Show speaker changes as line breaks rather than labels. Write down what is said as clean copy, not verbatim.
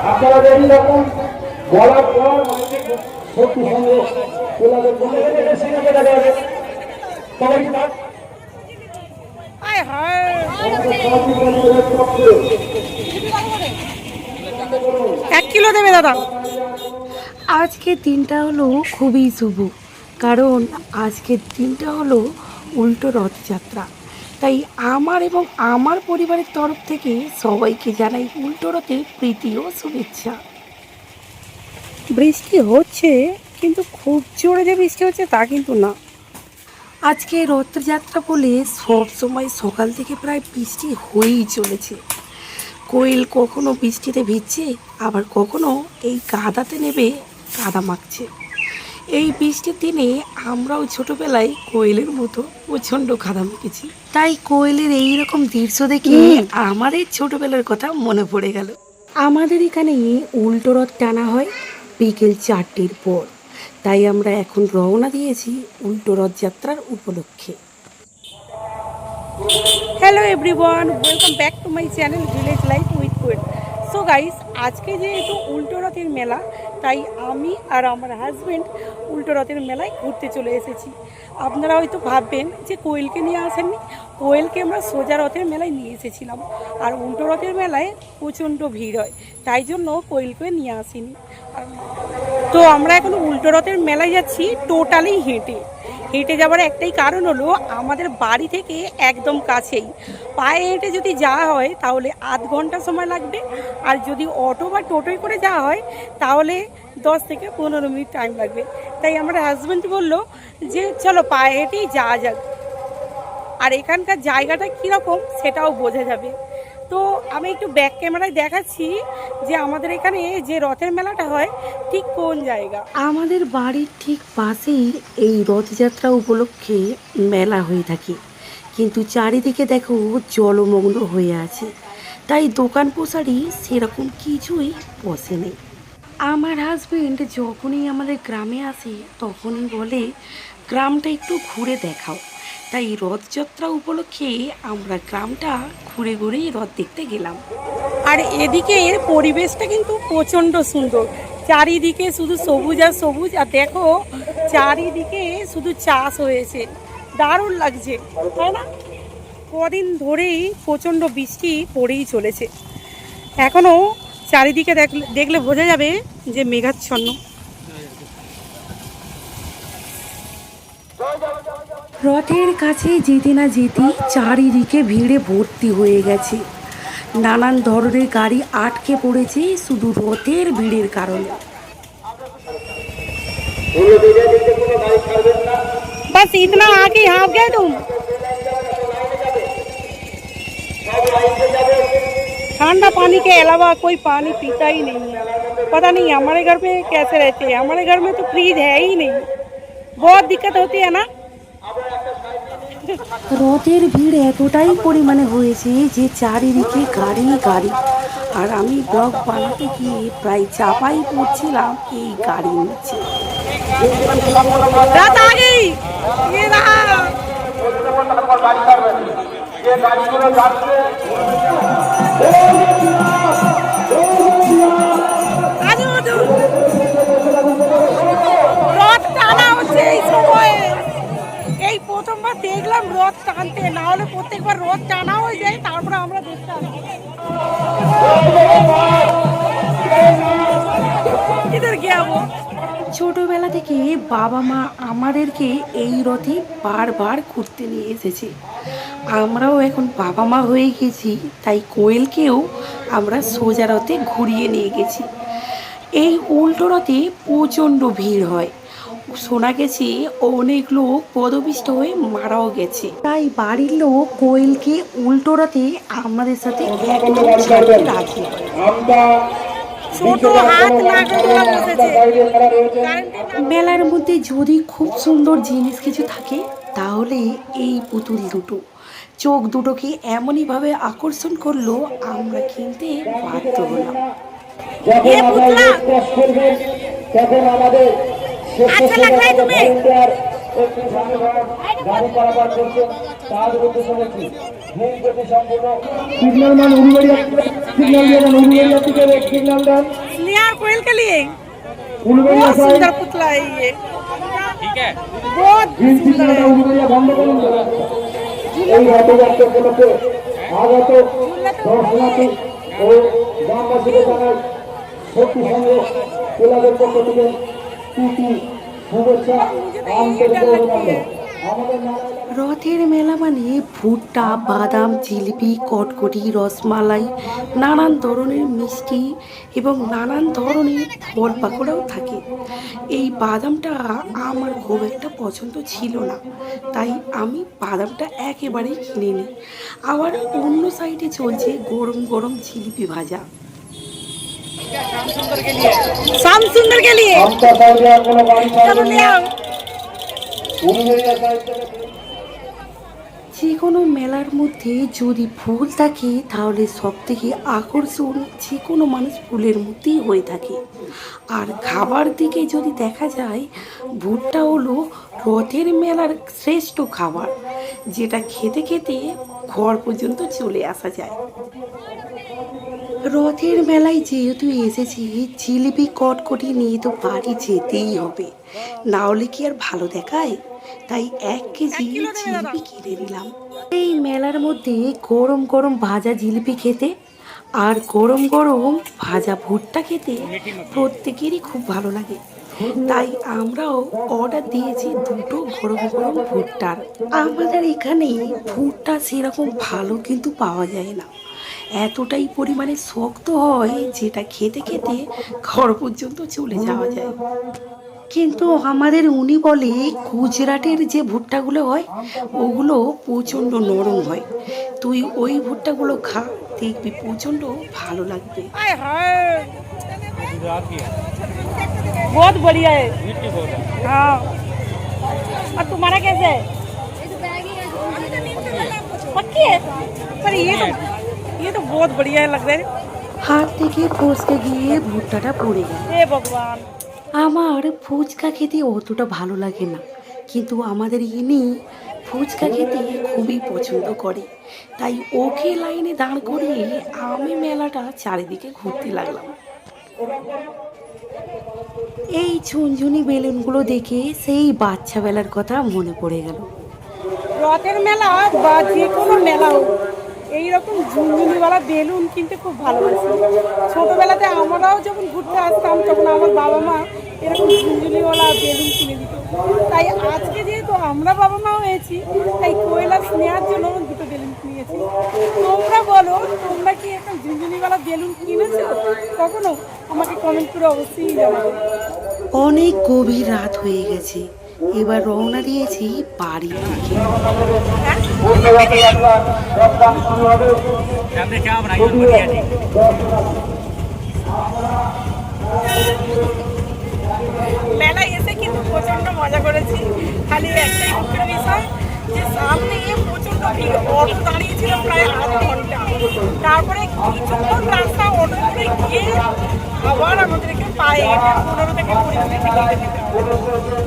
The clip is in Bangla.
আপনারা যদি রকম বলার পর শক্তি সঙ্গে
এক কিলো দেবে দাদা। আজকের দিনটা হলো খুবই শুভ, কারণ আজকের দিনটা হলো উল্টো রথযাত্রা। তাই আমার এবং আমার পরিবারের তরফ থেকে সবাইকে জানাই উল্টো রথের প্রীতি ও শুভেচ্ছা। বৃষ্টি হচ্ছে, কিন্তু খুব জোরে যে বৃষ্টি হচ্ছে তা কিন্তু না। আজকে রথযাত্রা বলে সব সময় সকাল থেকে প্রায় বৃষ্টি হয়েই চলেছে। কোয়েল কখনো বৃষ্টিতে ভিজছে, আবার কখনো এই কাদাতে নেবে কাদা মাখছে। এই বৃষ্টির দিনে আমরাও ছোটবেলায় কোয়েলের মতো প্রচণ্ড কাদা মেখেছি। তাই কোয়েলের এই রকম দৃশ্য দেখে আমাদের ছোটবেলার কথা মনে পড়ে গেল। আমাদের এখানে উল্টো রথ টানা হয় বিকেল 4টের পর। তাই আমরা এখন রওনা দিয়েছি উল্টো রথযাত্রার উপলক্ষে। Hello everyone, welcome back to my channel village life with Koel. So guys, আজকে যেহেতু উল্টো রথের মেলা, তাই আমি আর আমার হাজব্যান্ড উল্টো রথের মেলায় ঘুরতে চলে এসেছি। আপনারা হয়তো ভাববেন যে কোয়েলকে নিয়ে আসেননি। কোয়েলকে আমরা সোজা রথের মেলায় নিয়ে এসেছিলাম, আর উল্টো রথের মেলায় প্রচণ্ড ভিড় হয়, তাই জন্য কোয়েলকে নিয়ে আসিনি। তো আমরা এখন উল্টো রথের মেলায় যাচ্ছি টোটালি হেঁটে। হেঁটে যাওয়ার একটাই কারণ হলো আমাদের বাড়ি থেকে একদম কাছেই। পায়ে হেঁটে যদি যাওয়া হয় তাহলে আধ ঘন্টা সময় লাগবে, আর যদি অটো বা টোটোয় করে যাওয়া হয় তাহলে 10 থেকে 15 মিনিট টাইম লাগবে। তাই আমার হাজব্যান্ড বলল যে চলো পায়ে হেঁটেই যাওয়া যাক, আর এখানকার জায়গাটা কীরকম সেটাও বোঝা যাবে। তো আমি একটু ব্যাক ক্যামেরায় দেখাচ্ছি যে আমাদের এখানে যে রথের মেলাটা হয় ঠিক কোন জায়গা। আমাদের বাড়ির ঠিক পাশেই এই রথযাত্রা উপলক্ষে মেলা হয়ে থাকে, কিন্তু চারিদিকে দেখো জলমগ্ন হয়ে আছে, তাই দোকান পোশারি সেরকম কিছুই বসে নেই। আমার হাজবেন্ড যখনই আমাদের গ্রামে আসে তখনই বলে গ্রামটা একটু ঘুরে দেখাও। তাই রথযাত্রা উপলক্ষে আমরা গ্রামটা ঘুরে ঘুরেই রথ দেখতে গেলাম। আর এদিকের পরিবেশটা কিন্তু প্রচণ্ড সুন্দর, চারিদিকে শুধু সবুজ আর সবুজ। আর দেখো চারিদিকে শুধু চাষ হয়েছে, দারুণ লাগছে তাই না? কদিন ধরেই প্রচণ্ড বৃষ্টি পড়েই চলেছে, এখনও চারিদিকে দেখলে বোঝা যাবে যে মেঘাচ্ছন্ন। রথের কাছে যেতে না যেতেই চারিদিকে ভিড়ে ভর্তি হয়ে গেছে। নানান ধরনের গাড়ি আটকে পড়েছে শুধু রথের ভিড়ের কারণে। बस इतना आके हाँफ गए तुम। ठंडा पानी के अलावा कोई पानी पीता ही नहीं है। पता नहीं हमारे घर में कैसे रहते हैं, हमारे घर में तो फ्रिज है ही नहीं, बहुत दिक्कत होती है ना। রথের ভিড় এতটাই পরিমাণে হয়েছে যে চারিদিকে গাড়ি গাড়ি, আর আমি ব্লগ বানাতে গিয়ে প্রায় চাপাই পড়ছিলাম এই গাড়ির নিচে। রাত আ গই, ये रहा। রথ টানা হচ্ছে এই সময়ে, এই প্রথমবার দেখলাম রথ টানতে, না হলে প্রত্যেকবার রথ টানা হয়ে যায় তারপরে আমরা দেখতাম। ছোটবেলা থেকে বাবা মা আমাদেরকে এই রথে বারবার ঘুরতে নিয়ে এসেছে। আমরাও এখন বাবা মা হয়ে গেছি, তাই কোয়েলকেও আমরা সোজা রথে ঘুরিয়ে নিয়ে গেছি। এই উল্টো রথে প্রচণ্ড ভিড় হয়, শোনা গেছে অনেক লোক পদপিষ্ট হয়ে মারাও গেছে। তাই বাড়ির লোক কোয়েলকে উল্টো রথে আমাদের সাথে একদম ছাড়তে রাজি। মেলার মধ্যে যদি খুব সুন্দর জিনিস কিছু থাকে তাহলে এই পুতুল দুটো, চোখ দুটোকে এমনইভাবে আকর্ষণ করলো আমরা কিনতে বাধ্য হলাম। अच्छा लग रहा है तुम्हें?
सिग्नल दिया था उलुबेरिया থেকে एक सिग्नल देन
स्नेहा और कोयल के लिए
उलुबेरिया
बहुत
साइड
सुंदर पुतला है ये,
ठीक है।
बहुत
গ্রিন
सुंदर
সিগন্যালটা
है।
উলুবেরিয়া বন্ধ করুন এই রথযাত্রা উপলক্ষে আগত দর্শনার্থী ও গ্রামবাসীদের জানাই শক্তি সঙ্গে ক্লাবের পক্ষ থেকে প্রীতি শুভেচ্ছা আন্তরিক অভিনন্দন। আমাদের নারায়ণ
রথের মেলা মানে ভুট্টা, বাদাম, জিলিপি, কটকটি, রসমালাই, নানান ধরনের মিষ্টি এবং নানান ধরনের ফল পাকোড়াও থাকে। এই বাদামটা আমার খুব একটা পছন্দ ছিল না, তাই আমি বাদামটা একেবারেই কিনে নিই। আবার অন্য সাইডে চলছে গরম গরম জিলিপি ভাজা। শ্যাম সুন্দর কে লিয়ে
আমতা সাইডে আর কোনো গাড়ি
চলো
ছাড়বেন
নিয়ে
না
আও।
উলুবেরিয়া সাইড থেকে
যে কোনো মেলার মধ্যে যদি ফুল থাকে তাহলে সব থেকে আকর্ষণ যে কোনো মানুষ ফুলের মধ্যেই হয়ে থাকে। আর খাবার দিকে যদি দেখা যায়, ভুট্টা হলো রথের মেলার শ্রেষ্ঠ খাবার, যেটা খেতে খেতে ঘর পর্যন্ত চলে আসা যায়। রথের মেলায় যেহেতু এসেছি, জিলিপি কটকটি নিয়ে তো বাড়ি যেতেই হবে, না হলে কি আর ভালো দেখায়। তাই 1 কেজি জিলিপি কিনে নিলাম। এই মেলার মধ্যে গরম গরম ভাজা জিলিপি খেতে আর গরম গরম ভাজা ভুট্টা খেতে প্রত্যেকেরই খুব ভালো লাগে, তাই আমরাও অর্ডার দিয়েছি 2টো গরম গরম ভুট্টার। আমাদের এখানে ভুট্টা সেরকম ভালো কিন্তু পাওয়া যায় না, এতটাই পরিমাণে শক্ত হয় যেটা খেতে খেতে ঘর পর্যন্ত চলে যাওয়া যায়। কিন্তু আমাদের উনি বলে গুজরাটের যে ভুট্টাগুলো হয় ওগুলো প্রচণ্ড নরম হয়, তুই ওই ভুট্টাগুলো খা, দেখবি প্রচণ্ড ভালো লাগবে। बहुत बढ़िया है। हाँ, और तुम्हारा कैसे है? पक्की है, पर ये तो बहुत बढ़िया है लग रहा है। हाथ থেকে ফসকে গিয়ে ভুট্টাটা পড়ে গেল। হে ভগবান, আমার ফুচকা খেতে অতটা ভালো লাগে না, কিন্তু আমাদের ইনি ফুচকা খেতে খুবই পছন্দ করে, তাই ওকে লাইনে দাঁড় করিয়ে আমি মেলাটা চারিদিকে ঘুরতে লাগলাম। এই ঝুনঝুনি বেলুনগুলো দেখে সেই বাচ্চাবেলার কথা মনে পড়ে গেল। রথের মেলা বা যে কোনো মেলা হোক, এইরকম ঝুনঝুনিওয়ালা বেলুন কিনতে খুব ভালোবাসি। ছোটোবেলাতে আমরাও যখন ঘুরতে আসতাম তখন আমার বাবা মা এরকম ঝুনঝুনিওয়ালা বেলুন কিনে দিত। তাই আজকে যেহেতু আমরা বাবা মা হয়েছি, তাই কোয়েলা স্নেহার জন্য 2টো বেলুন কিনেছি। তোমরা বলো, তোমরা কি এরকম ঝুনঝুনিওয়ালা বেলুন কিনেছো কখনো? আমাকে কমেন্ট করে অবশ্যই জানাবে। অনেক গভীর রাত হয়ে গেছে, এবার রওনা দিয়েছি বাড়ি থেকে।
सामने चाय बनाई और बढ़िया जी।
মেলায় এসে কিন্তু প্রচণ্ড মজা করেছি, খালি একটাই দুঃখের বিষয় যে সামনে গিয়ে প্রচণ্ড ভিড়, অটো দাঁড়িয়েছিল প্রায় আধ ঘন্টা। তারপরে কিছুক্ষণ রাস্তা অটো করে গিয়ে আবার আমাদেরকে পায়ে হেঁটে 15 থেকে 20 মিনিট টিকিট দিতে হবে।